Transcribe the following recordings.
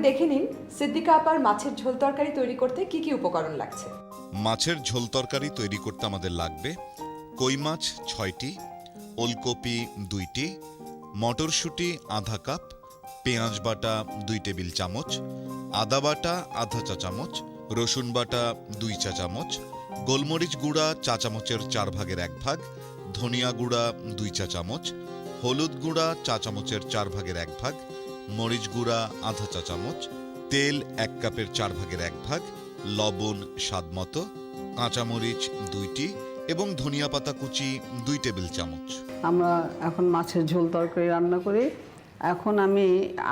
দেখে নিন সিদ্দিকা আপার মাছের ঝোল তরকারি তৈরি করতে কি কি উপকরণ লাগছে। মাছের ঝোল তরকারি তৈরি করতে আমাদের লাগবে কই মাছ 6টি, ওলকপি 2টি, মটরশুঁটি আধা কাপ, পেঁয়াজ বাটা 2 টেবিল চামচ, আদা বাটা আধা চা চামচ, রসুন বাটা 2 চা চামচ, গোলমরিচ গুঁড়া চা চামচের 4 ভাগের 1 ভাগ, ধনিয়া গুঁড়া 2 চা চামচ, হলুদ গুঁড়া চা চামচের 4 ভাগের 1 ভাগ, মরিচ গুঁড়া আধা চা চামচ, তেল 1 কাপের 4 ভাগের 1 ভাগ, লবণ স্বাদমতো, কাঁচামরিচ 2টি এবং ধনিয়া পাতা কুচি 2 টেবিল চামচ। আমরা এখন মাছের ঝোল তরকারি রান্না করি। এখন আমি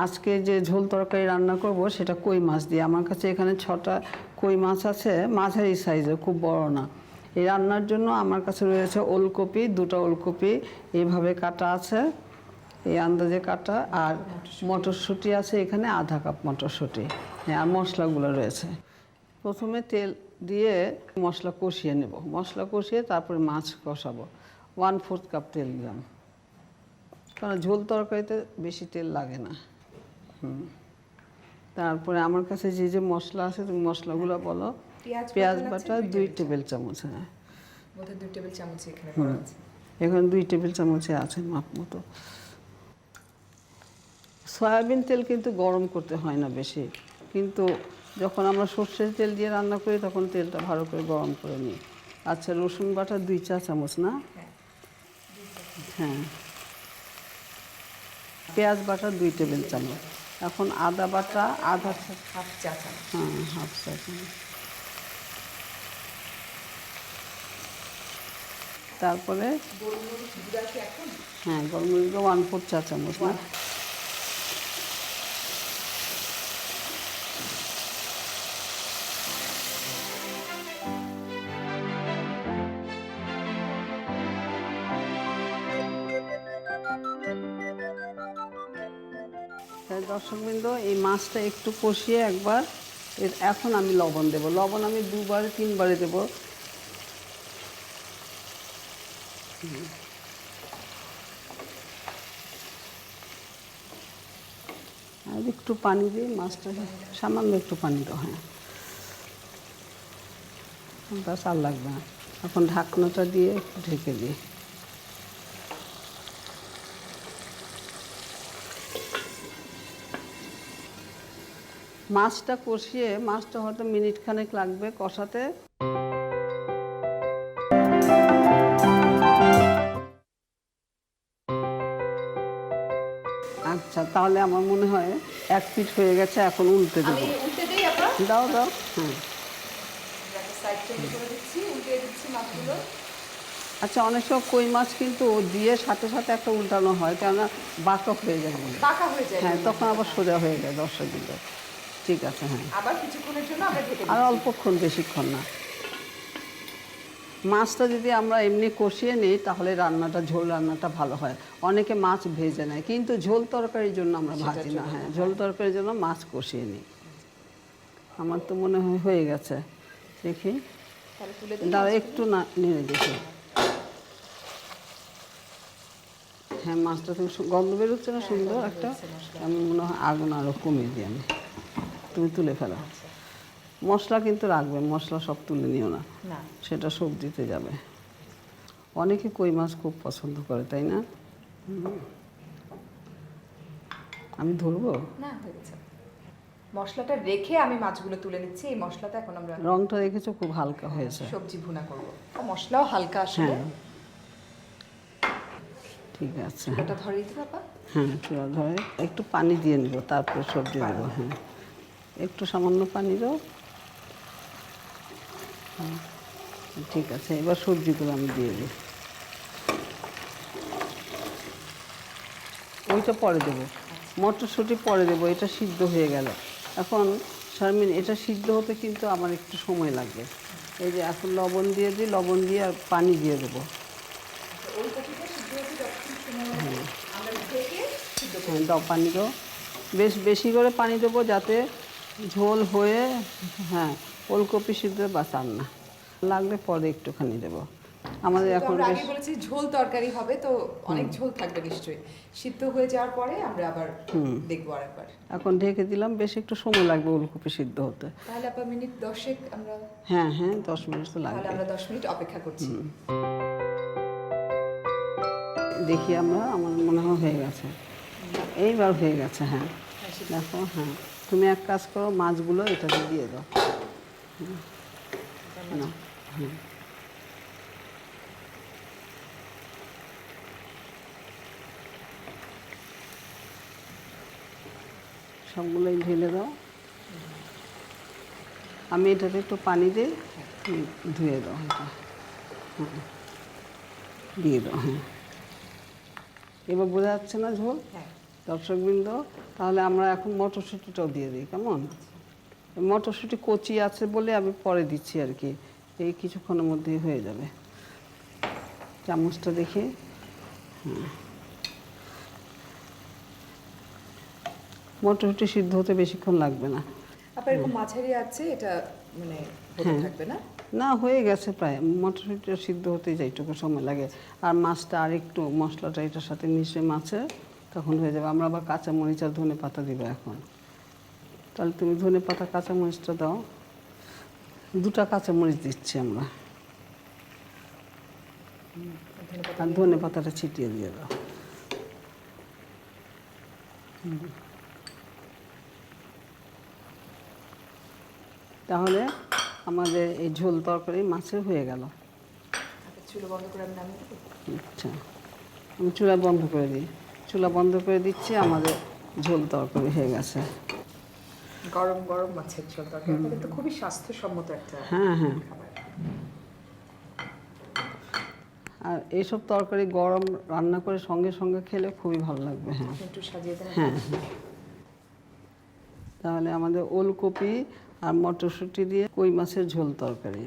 আজকে যে ঝোল তরকারি রান্না করব সেটা কই মাছ দিয়ে। আমার কাছে এখানে 6টা কই মাছ আছে, মাঝারি সাইজের, খুব বড় না। এই রান্নার জন্য আমার কাছে রয়েছে ওলকপি, 2টা ওলকপি এইভাবে কাটা আছে, এই আন্দাজে কাটা, আর মটরশুঁটি আছে এখানে আধা কাপ মটরশুঁটি, আর মশলাগুলো রয়েছে। প্রথমে তেল দিয়ে মশলা কষিয়ে নেব, মশলা কষিয়ে তারপরে মাছ কষাবো। 1/4 কাপ তেল দিলাম, কারণ ঝোল তরকারিতে বেশি তেল লাগে না। তারপরে আমার কাছে যে যে মশলা আছে তুমি মশলাগুলো বলো। পেঁয়াজ বাটা 2 টেবিল চামচ, হ্যাঁ 2 টেবিল চামচ এখানে করা আছে। এখানে 2 টেবিল চামচে আছে মাপ মতো। সয়াবিন তেল কিন্তু গরম করতে হয় না বেশি, কিন্তু যখন আমরা সর্ষের তেল দিয়ে রান্না করি তখন তেলটা ভালো করে গরম করে নিই। আচ্ছা, রসুন বাটা 2 চা চামচ না? হ্যাঁ। পেঁয়াজ বাটা 2 টেবিল চামচ। এখন আদা বাটা হাফ চা চামচ। হ্যাঁ, হাফ চা চামচ। তারপরে গোলমরিচ গুঁড়া কি এখন? হ্যাঁ, গোলমরিচ 1/4 চা চামচ না? দর্শকবৃন্দ, এই মাছটা একটু কষিয়ে একবার, এখন আমি লবণ দেব। লবণ আমি 2-3 বারে দেব। আর একটু পানি দিই, মাছটা সামান্য একটু পানি দাও। হ্যাঁ, ব্যাস, আর লাগবে না। এখন ঢাকনাটা দিয়ে একটু ঢেকে দিই। মাছটা কষিয়ে, মাছটা হয়তো মিনিট খানেক লাগবে কষাতে। আচ্ছা, তাহলে আমার মনে হয় 1 পিঠ হয়ে গেছে, এখন উল্টে দেবো। আমি উল্টে দেই আপা? দাও দাও। হ্যাঁ, একটা সাইড চেঞ্জ করে দিচ্ছি, উল্টে দিচ্ছি মাছগুলো। আচ্ছা, অনেক সময় কই মাছ কিন্তু দিয়ে সাথে সাথে একটা উল্টানো হয়, কেননা বাঁকা হয়ে যায়। বাঁকা হয়ে যায়। হ্যাঁ, তখন আবার সোজা হয়ে যায়। দর্শকবৃন্দ, ঠিক আছে। হ্যাঁ, আবার কিছুক্ষণের জন্য আমরা ঢেকে আর দিচ্ছি। অল্পক্ষণ, বেশিক্ষণ না। মাছটা যদি আমরা এমনি কষিয়ে নিই তাহলে রান্নাটা, ঝোল রান্নাটা ভালো হয়। অনেকে মাছ ভেজে নেয়, কিন্তু ঝোল তরকারির জন্য আমরা ভাজি না। হ্যাঁ, ঝোল তরকারির জন্য মাছ কষিয়ে নিই। আমার তো মনে হয় হয়ে গেছে, দেখি। দাঁড়া, একটু না নেড়ে দেখি। হ্যাঁ, মাছটা তুমি গন্ধ বেরোচ্ছে না সুন্দর একটা? আমি মনে হয় আগুন আরও কমিয়ে দিই আমি। তুমি তুলে ফেলো। মশলা কিন্তু রাখবে, মশলা সব তুলে নিও না, সেটা সবজিতে যাবে। অনেকে কই মাছ খুব পছন্দ করে, তাই না? আমি ধরবো না, হয়ে গেছে। মশলাটা রেখে আমি মাছগুলো তুলে নিচ্ছি। এই মশলাটা এখন আমরা, রংটা দেখেছো খুব হালকা হয়েছে। সবজি ভুনা করব। মশলাও হালকা আসলে। হ্যাঁ, ঠিক আছে। এটা ধরে দিতে পারবা? হ্যাঁ, চুলা ধরে একটু পানি দিয়ে নেবো, তারপরে সবজি দেবো। হ্যাঁ, একটু সামান্য পানি দাও। ঠিক আছে, এবার সবজিগুলো আমি দিয়ে দিই। ওইটা পরে দেবো, মটরশুঁটি পরে দেবো। এটা সিদ্ধ হয়ে গেল। এখন শারমিন, এটা সিদ্ধ হতে কিন্তু আমার একটু সময় লাগবে। এই যে এখন লবণ দিয়ে দিই, লবণ দিয়ে আর পানি দিয়ে দেবো। হ্যাঁ, দাও, পানি দাও। বেশি করে পানি দেবো, যাতে ঝোল হয়ে, হ্যাঁ, ওলকপি সিদ্ধ বাঁচান না লাগলে পরে একটুখানি দেবো। আমাদের তো এখন আমরা বেশ আগে বলেছি ঝোল তরকারি হবে, তো অনেক ঝোল থাকবে নিশ্চয়ই। সিদ্ধ হয়ে যাওয়ার পরে আমরা আবার দেখবো আরেকবার। এখন ঢেকে দিলাম, বেশ একটু সময় লাগবে ওলকপি সিদ্ধ হতে। তাহলে আপনার মিনিট 10 আমরা, হ্যাঁ হ্যাঁ, 10 মিনিট তো তাহলে লাগবে। আমরা 10 মিনিট অপেক্ষা করছি। দেখি আমরা, আমার মনে হয় হয়ে গেছে, এইবার হয়ে গেছে। হ্যাঁ দেখো, হ্যাঁ তুমি এক কাজ করো, মাছগুলো এটাতে দিয়ে দাও। না, হ্যাঁ সবগুলোই ঢেলে দাও। আমি এটাতে একটু পানি দিই, ধুয়ে দাও এটা। হ্যাঁ দিয়ে দাও। হ্যাঁ এবার বোঝা যাচ্ছে না ঝোল? হ্যাঁ। দর্শকবৃন্দ, তাহলে আমরা এখন মটরশুঁটিটাও দিয়ে দিই, কেমন? মটরশুঁটি কচি আছে বলে আমি পরে দিচ্ছি আর কি, এই কিছুক্ষণের মধ্যেই হয়ে যাবে। চামচটা দেখি। হ্যাঁ, মটরশুঁটি সিদ্ধ হতে বেশিক্ষণ লাগবে না। আপনার এরকম মাঝারি আছে এটা, মানে হতে থাকবে না? না, হয়ে গেছে প্রায়। মটরশুঁটিটা সিদ্ধ হতেই যাইটুকু সময় লাগে। আর মাছটা আর একটু মশলাটা এটার সাথে মিশে মাছে, তখন হয়ে যাবে। আমরা আবার কাঁচামরিচ আর ধনে পাতা দিব এখন। তাহলে তুমি ধনে পাতা কাঁচামরিচটা দাও। 2টা কাঁচামরিচ দিচ্ছি আমরা, আর ধনে পাতাটা ছিটিয়ে দিয়ে দাও। তাহলে আমাদের এই ঝোল তরকারি মাছের হয়ে গেল। চুলো বন্ধ করে আমি নামিয়ে দেবো। আচ্ছা, আমি চুলা বন্ধ করে দিই। চুলা বন্ধ করে দিচ্ছি, আমাদের ঝোল তরকারি হয়ে গেছে। গরম গরম মাছের ঝোল তরকারি, এটা তো খুবই স্বাস্থ্যসম্মত একটা হ্যাঁ হ্যাঁ, খাবার। আর এইসব তরকারি গরম রান্না করে সঙ্গে সঙ্গে খেলে খুবই ভালো লাগবে। হ্যাঁ একটু সাজিয়ে দেন। হ্যাঁ হ্যাঁ। তাহলে আমাদের ওলকপি আর মটরশুঁটি দিয়ে কই মাছের ঝোল তরকারি।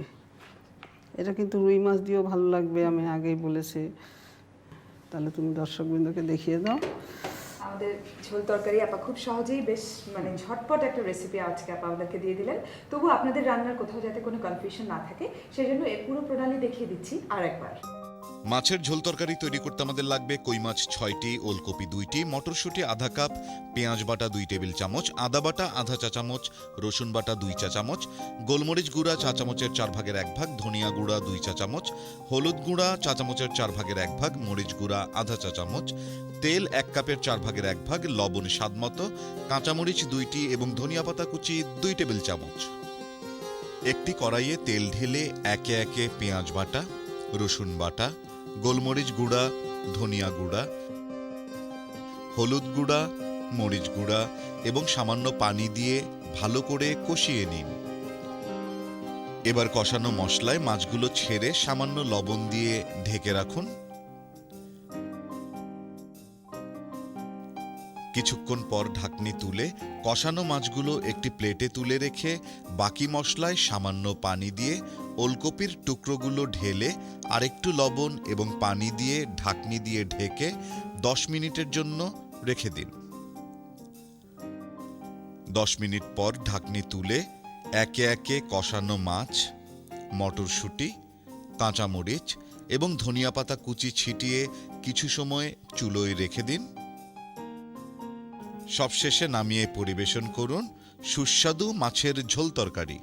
এটা কিন্তু রুই মাছ দিয়েও ভালো লাগবে, আমি আগেই বলেছি। তাহলে তুমি দর্শকবৃন্দকে দেখিয়ে দাও। আমাদের ঝোল তরকারি আপা খুব সহজেই, বেশ মানে ঝটপট একটা রেসিপি আজকে আপা আমাদেরকে দিয়ে দিলেন। তবু আপনাদের রান্নার কোথাও যাতে কোনো কনফিউশন না থাকে, সেজন্য এর পুরো প্রণালী দেখিয়ে দিচ্ছি আরেকবার। মাছের ঝোল তরকারি তৈরি করতে আমাদের লাগবে কই মাছ 6টি, ওলকপি 2টি, মটরশুঁটি আধা কাপ, পেঁয়াজ বাটা 2 টেবিল চামচ, আদা বাটা আধা চা চামচ, রসুন বাটা 2 চা চামচ, গোলমরিচ গুঁড়া চা চামচের 4 ভাগের 1 ভাগ, ধনিয়া গুঁড়া 2 চা চামচ, হলুদ গুঁড়া চা চামচের 4 ভাগের 1 ভাগ, মরিচ গুঁড়া আধা চা চামচ, তেল 1 কাপের 4 ভাগের 1 ভাগ, লবণ স্বাদমতো, কাঁচামরিচ 2টি এবং ধনিয়া পাতা কুচি 2 টেবিল চামচ। একটি কড়াইয়ে তেল ঢেলে একে একে পেঁয়াজ বাটা, রসুন বাটা, গোলমরিচ গুঁড়া, ধনিয়া গুঁড়া, হলুদ গুঁড়া, মরিচ গুঁড়া এবং সামান্য পানি দিয়ে ভালো করে কষিয়ে নিন। এবার কষানো মশলায় মাছগুলো ছেড়ে সামান্য লবণ দিয়ে ঢেকে রাখুন। কিছুক্ষণ পর ঢাকনি তুলে কষানো মাছগুলো একটি প্লেটে তুলে রেখে বাকি মশলায় সামান্য পানি দিয়ে ওলকপির টুকরোগুলো ঢেলে আরেকটু লবণ এবং পানি দিয়ে ঢাকনি দিয়ে ঢেকে 10 মিনিটের জন্য রেখে দিন। 10 মিনিট পর ঢাকনি তুলে একে একে কষানো মাছ, মটরশুঁটি, কাঁচামরিচ এবং ধনিয়া পাতা কুচি ছিটিয়ে কিছু সময় চুলোয় রেখে দিন। সবশেষে নামিয়ে পরিবেশন করুন সুস্বাদু মাছের ঝোল তরকারি।